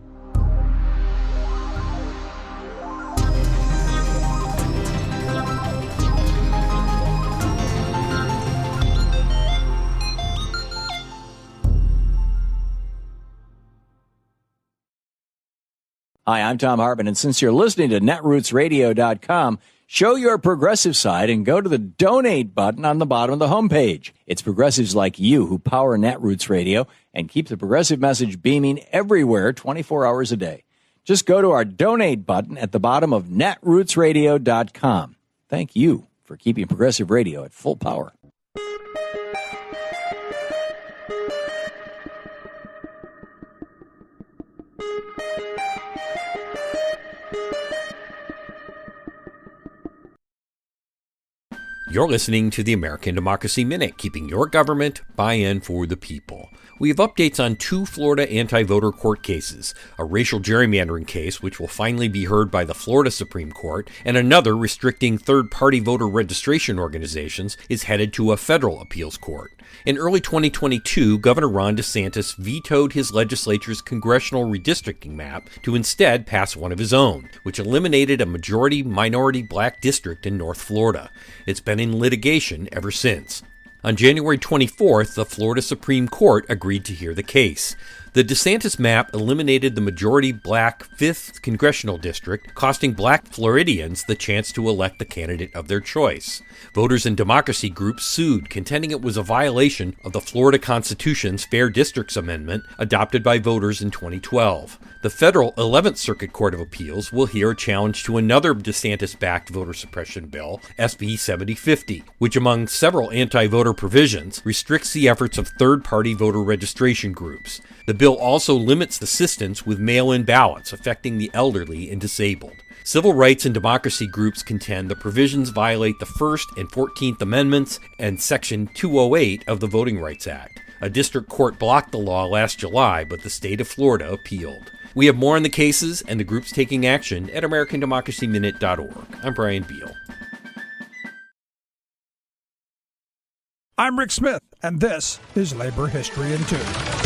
Hi, I'm Tom Hartman, and since you're listening to netrootsradio.com, show your progressive side and go to the donate button on the bottom of the homepage. It's progressives like you who power Netroots Radio and keep the progressive message beaming everywhere 24 hours a day. Just go to our donate button at the bottom of netrootsradio.com. Thank you for keeping progressive radio at full power. You're listening to the American Democracy Minute, keeping your government buy-in for the people. We have updates on 2 Florida anti-voter court cases, a racial gerrymandering case which will finally be heard by the Florida Supreme Court, and another restricting third-party voter registration organizations is headed to a federal appeals court. In early 2022, Governor Ron DeSantis vetoed his legislature's congressional redistricting map to instead pass one of his own, which eliminated a majority-minority black district in North Florida. It's been in litigation ever since. On January 24th, the Florida Supreme Court agreed to hear the case. The DeSantis map eliminated the majority black 5th congressional district, costing black Floridians the chance to elect the candidate of their choice. Voters and democracy groups sued, contending it was a violation of the Florida Constitution's Fair Districts Amendment adopted by voters in 2012. The federal 11th Circuit Court of Appeals will hear a challenge to another DeSantis-backed voter suppression bill, SB 7050, which among several anti-voter provisions restricts the efforts of third-party voter registration groups. The bill also limits assistance with mail-in ballots affecting the elderly and disabled. Civil rights and democracy groups contend the provisions violate the 1st and 14th Amendments and Section 208 of the Voting Rights Act. A district court blocked the law last July, but the state of Florida appealed. We have more on the cases and the groups taking action at AmericanDemocracyMinute.org. I'm Brian Beal. I'm Rick Smith, and this is Labor History in 2.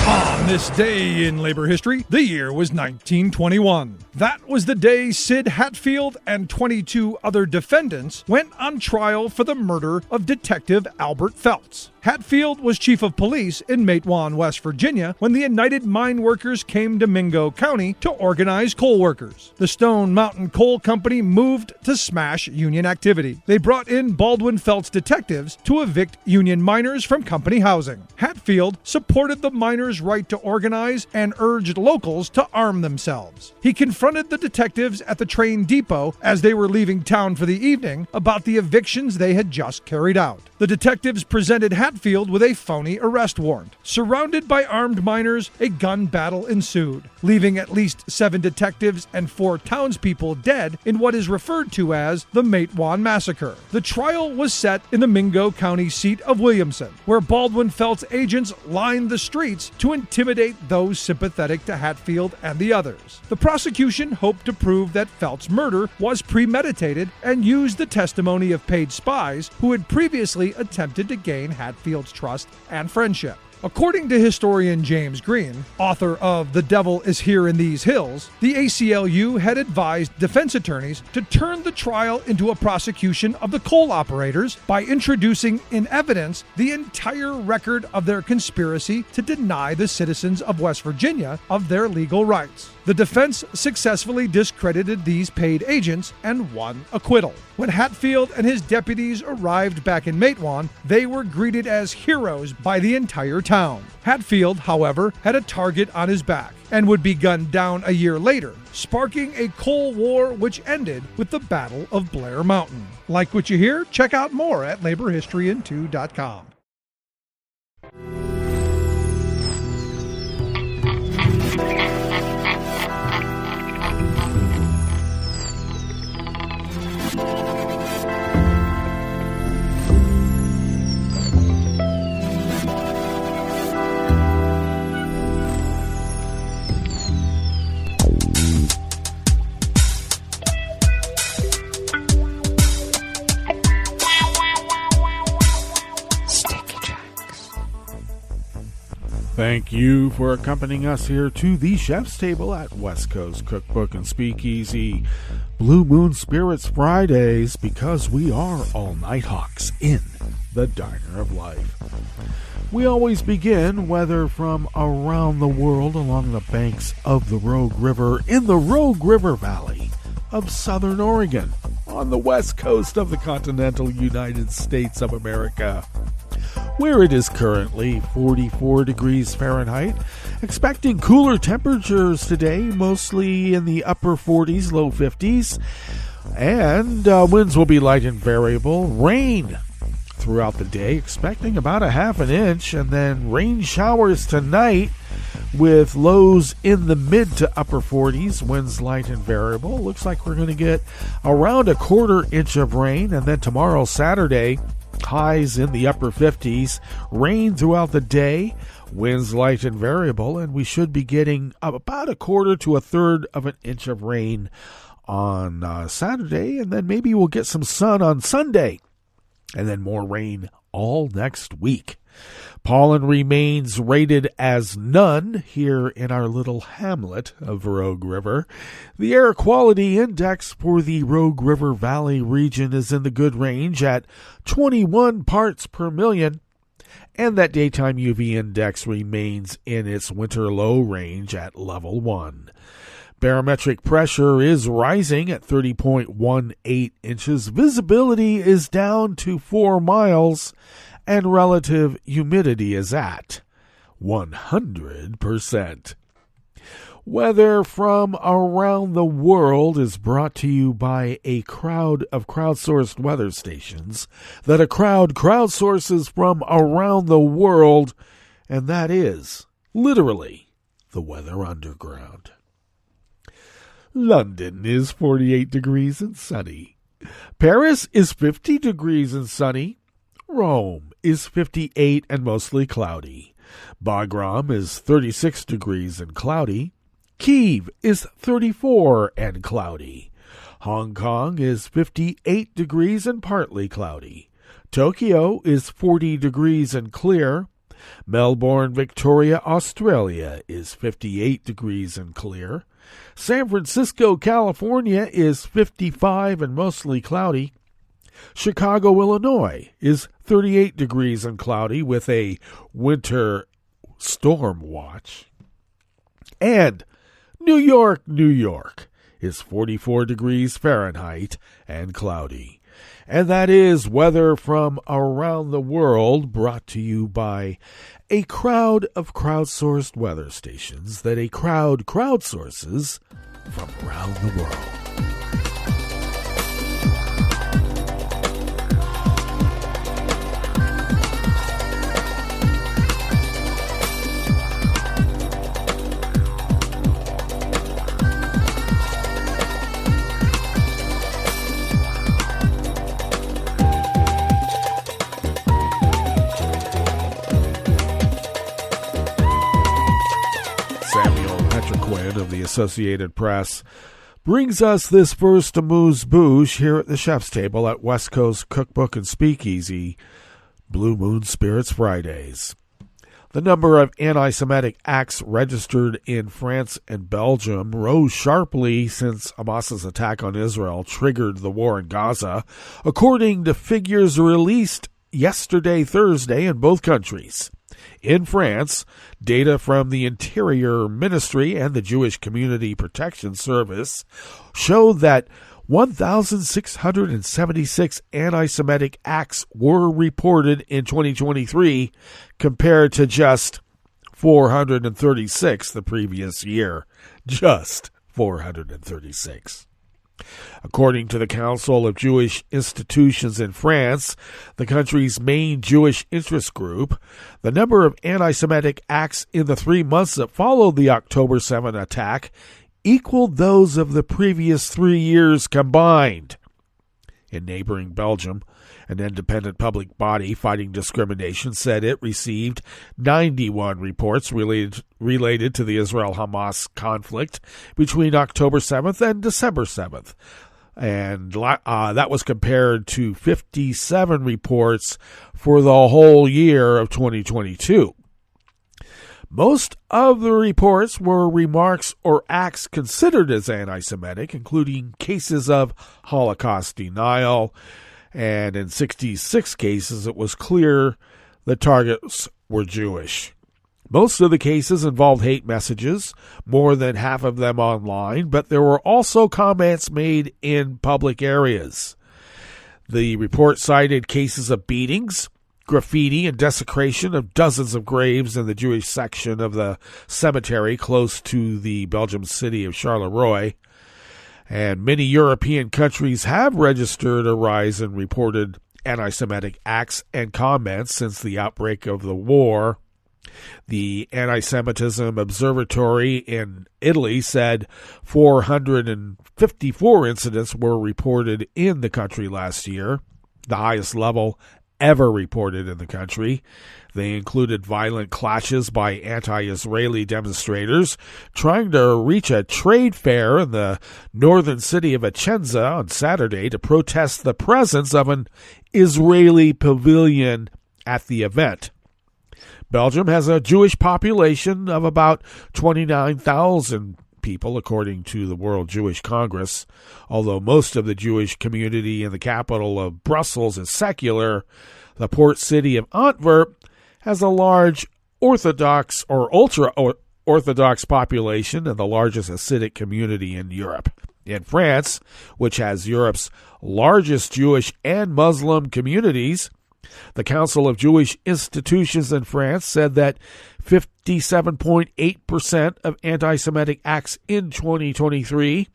On this day in labor history, the year was 1921. That was the day Sid Hatfield and 22 other defendants went on trial for the murder of Detective Albert Feltz. Hatfield was chief of police in Matewan, West Virginia, when the United Mine Workers came to Mingo County to organize coal workers. The Stone Mountain Coal Company moved to smash union activity. They brought in Baldwin Feltz detectives to evict union miners from company housing. Hatfield supported the miners' right to organize and urged locals to arm themselves. He confronted the detectives at the train depot as they were leaving town for the evening about the evictions they had just carried out. The detectives presented Hatfield with a phony arrest warrant. Surrounded by armed miners, a gun battle ensued, leaving at least 7 detectives and 4 townspeople dead in what is referred to as the Matewan Massacre. The trial was set in the Mingo County seat of Williamson, where Baldwin Feltz agents lined the streets to intimidate those sympathetic to Hatfield and the others. The prosecution hoped to prove that Feltz's murder was premeditated and used the testimony of paid spies who had previously attempted to gain Hatfield's trust and friendship. According to historian James Green, author of The Devil is Here in These Hills, the ACLU had advised defense attorneys to turn the trial into a prosecution of the coal operators by introducing in evidence the entire record of their conspiracy to deny the citizens of West Virginia of their legal rights. The defense successfully discredited these paid agents and won acquittal. When Hatfield and his deputies arrived back in Matewan, they were greeted as heroes by the entire town. Hatfield, however, had a target on his back and would be gunned down a year later, sparking a coal war which ended with the Battle of Blair Mountain. Like what you hear? Check out more at laborhistoryin2.com. Stay Thank you for accompanying us here to the Chef's Table at West Coast Cookbook and Speakeasy. Blue Moon Spirits Fridays, because we are all night hawks in the Diner of Life. We always begin, whether from around the world, along the banks of the Rogue River in the Rogue River Valley of Southern Oregon, on the west coast of the continental United States of America, where it is currently 44 degrees Fahrenheit, expecting cooler temperatures today, mostly in the upper 40s, low 50s, and winds will be light and variable. Rain throughout the day, expecting about a half an inch, and then rain showers tonight with lows in the mid to upper 40s, winds light and variable. Looks like we're going to get around a quarter inch of rain, and then tomorrow, Saturday, highs in the upper 50s, rain throughout the day, winds light and variable, and we should be getting about a quarter to a third of an inch of rain on Saturday, and then maybe we'll get some sun on Sunday, and then more rain all next week. Pollen remains rated as none here in our little hamlet of Rogue River. The air quality index for the Rogue River Valley region is in the good range at 21 parts per million, and that daytime UV index remains in its winter low range at level 1. Barometric pressure is rising at 30.18 inches. Visibility is down to 4 miles, and relative humidity is at 100%. Weather from around the world is brought to you by a crowd of crowdsourced weather stations that a crowd crowdsources from around the world, and that is, literally, the Weather Underground. London is 48 degrees and sunny. Paris is 50 degrees and sunny. Rome is 58 and mostly cloudy. Bagram is 36 degrees and cloudy. Kyiv is 34 and cloudy. Hong Kong is 58 degrees and partly cloudy. Tokyo is 40 degrees and clear. Melbourne, Victoria, Australia is 58 degrees and clear. San Francisco, California is 55 and mostly cloudy. Chicago, Illinois is 38 degrees and cloudy with a winter storm watch. And New York, New York is 44 degrees Fahrenheit and cloudy. And that is weather from around the world, brought to you by a crowd of crowdsourced weather stations that a crowd crowdsources from around the world. Of the Associated Press brings us this first amuse-bouche here at the Chef's Table at West Coast Cookbook and Speakeasy, Blue Moon Spirits Fridays. The number of anti-Semitic acts registered in France and Belgium rose sharply since Hamas's attack on Israel triggered the war in Gaza, according to figures released yesterday, Thursday, in both countries. In France, data from the Interior Ministry and the Jewish Community Protection Service showed that 1,676 anti-Semitic acts were reported in 2023 compared to just 436 the previous year. Just 436. According to the Council of Jewish Institutions in France, the country's main Jewish interest group, the number of anti-Semitic acts in the 3 months that followed the October 7 attack equaled those of the previous 3 years combined. In neighboring Belgium, an independent public body fighting discrimination said it received 91 reports related to the Israel-Hamas conflict between October 7th and December 7th. And that was compared to 57 reports for the whole year of 2022. Most of the reports were remarks or acts considered as anti-Semitic, including cases of Holocaust denial, and in 66 cases it was clear the targets were Jewish. Most of the cases involved hate messages, more than half of them online, but there were also comments made in public areas. The report cited cases of beatings, graffiti, and desecration of dozens of graves in the Jewish section of the cemetery close to the Belgian city of Charleroi. And many European countries have registered a rise in reported anti-Semitic acts and comments since the outbreak of the war. The Anti-Semitism Observatory in Italy said 454 incidents were reported in the country last year, the highest level ever reported in the country. They included violent clashes by anti-Israeli demonstrators trying to reach a trade fair in the northern city of Vicenza on Saturday to protest the presence of an Israeli pavilion at the event. Belgium has a Jewish population of about 29,000 people, according to the World Jewish Congress. Although most of the Jewish community in the capital of Brussels is secular, the port city of Antwerp has a large Orthodox or ultra-Orthodox population and the largest Hasidic community in Europe. In France, which has Europe's largest Jewish and Muslim communities, the Council of Jewish Institutions in France said that 57.8% of anti-Semitic acts in 2023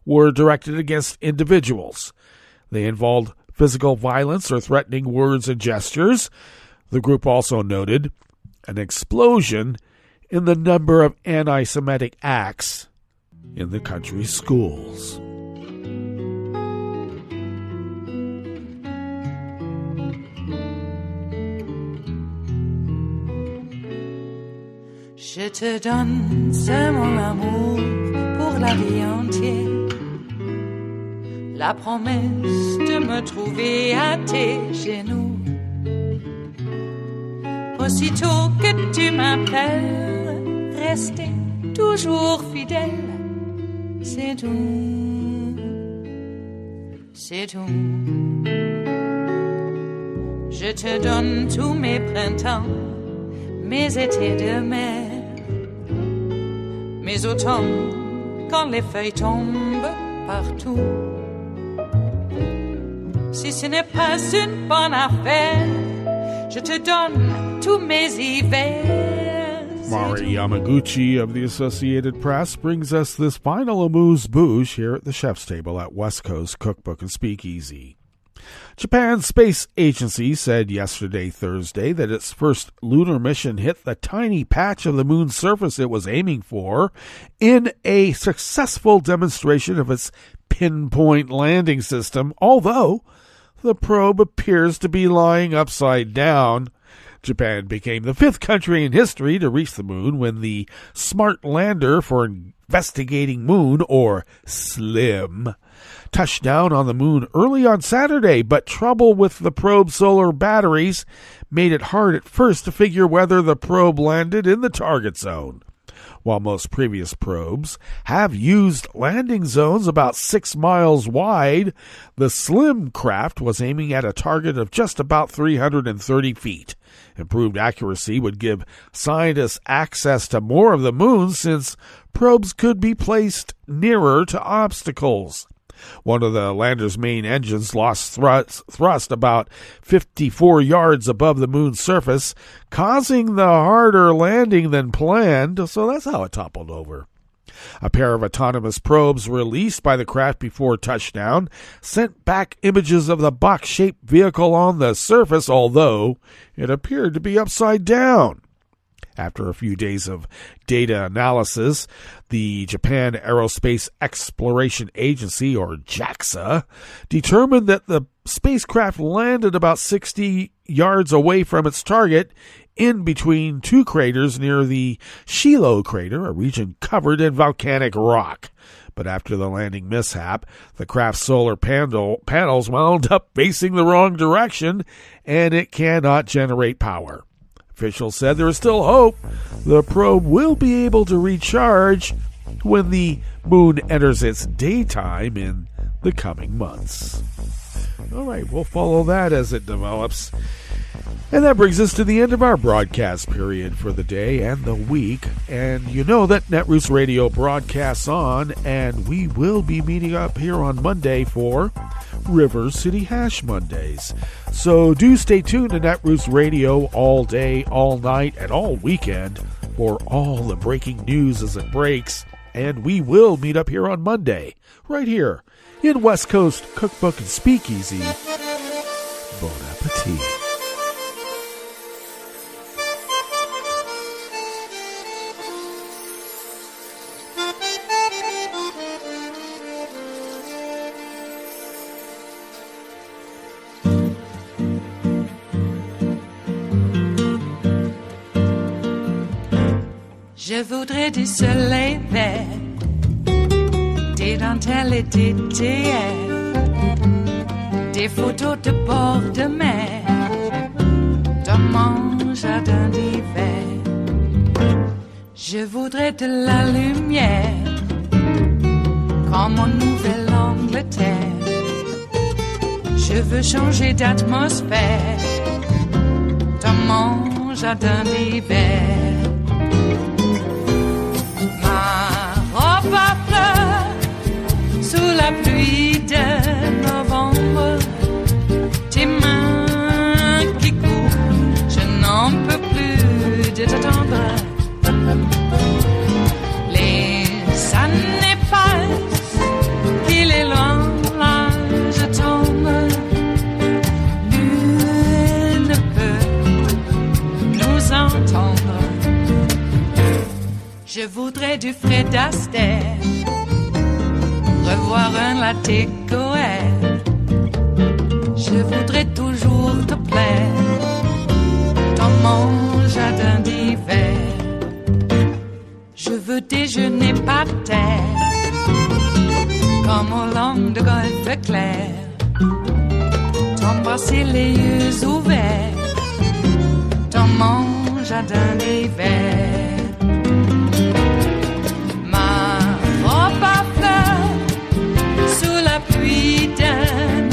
were directed against individuals. They involved physical violence or threatening words and gestures. The group also noted an explosion in the number of anti-Semitic acts in the country's schools. Je te donne ce mon amour pour la vie entière, la promesse de me trouver à tes genoux. Aussitôt que tu m'appelles, rester toujours fidèle, c'est tout, c'est tout. Je te donne tous mes printemps, mes étés de mer, mes automnes quand les feuilles tombent partout. Si ce n'est pas une bonne affaire, je te donne tous mes hivers. Mari Yamaguchi of the Associated Press brings us this final amuse-bouche here at the Chef's Table at West Coast Cookbook and Speakeasy. Japan's space agency said yesterday, Thursday, that its first lunar mission hit the tiny patch of the moon's surface it was aiming for in a successful demonstration of its pinpoint landing system, although the probe appears to be lying upside down. Japan became the fifth country in history to reach the moon when the Smart Lander for Investigating Moon, or SLIM, touched down on the moon early on Saturday, but trouble with the probe's solar batteries made it hard at first to figure whether the probe landed in the target zone. While most previous probes have used landing zones about 6 miles wide, the SLIM craft was aiming at a target of just about 330 feet. Improved accuracy would give scientists access to more of the moon since probes could be placed nearer to obstacles. One of the lander's main engines lost thrust about 54 yards above the moon's surface, causing the harder landing than planned, so that's how it toppled over. A pair of autonomous probes released by the craft before touchdown sent back images of the box-shaped vehicle on the surface, although it appeared to be upside down. After a few days of data analysis, the Japan Aerospace Exploration Agency, or JAXA, determined that the spacecraft landed about 60 yards away from its target in between two craters near the Shilo crater, a region covered in volcanic rock. But after the landing mishap, the craft's solar panels wound up facing the wrong direction, and it cannot generate power. Officials said there is still hope. The probe will be able to recharge when the moon enters its daytime in the coming months. All right, we'll follow that as it develops. And that brings us to the end of our broadcast period for the day and the week. And you know that Netroots Radio broadcasts on, and we will be meeting up here on Monday for River City Hash Mondays. So do stay tuned to Netroots Radio all day, all night, and all weekend for all the breaking news as it breaks. And we will meet up here on Monday, right here in West Coast Cookbook and Speakeasy. Bon appetit. Je voudrais du soleil vert, des dentelles et des théières, des photos de bord de mer, dans mon jardin d'hiver. Je voudrais de la lumière, comme en Nouvelle-Angleterre. Je veux changer d'atmosphère, dans mon jardin d'hiver. Robe à fleurs, sous la pluie de novembre, tes mains qui courent, je n'en peux plus de t'attendre. Les années passent, qu'il est loin, là je tombe. Nul ne peut nous entendre. Je voudrais du Fred Astaire, revoir un latte Goer. Je voudrais toujours te plaire dans mon jardin d'hiver. Je veux déjeuner par terre, comme au long de golfe clair, t'embrasser les yeux ouverts dans mon jardin d'hiver. Pluie de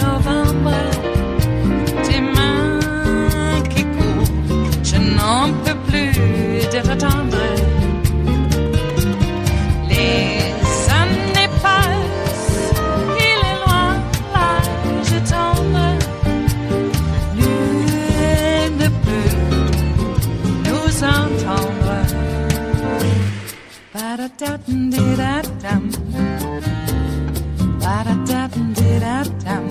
novembre, tes mains qui courent, je n'en peux plus de t'attendre. Les années passent, il est loin, là je tombe. Nul ne peut nous entendre. Ba-da-da-dum-di-da-dum. Ba-da-da-dum-di-da-dum.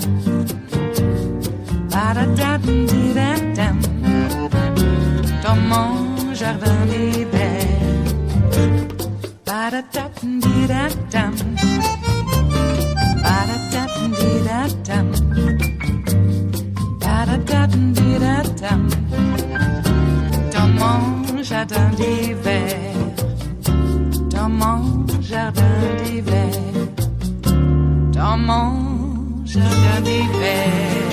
Ba-da-da-dum-di-da-dum. Dans mon jardin d'hiver. Ba-da-da-dum-di-da-dum. Ba-da-da-dum-di-da-dum. Ba-da-da-dum-di-da-dum. Dans mon jardin d'hiver. Dans mon jardin d'hiver. Dans mon jardin d'hiver.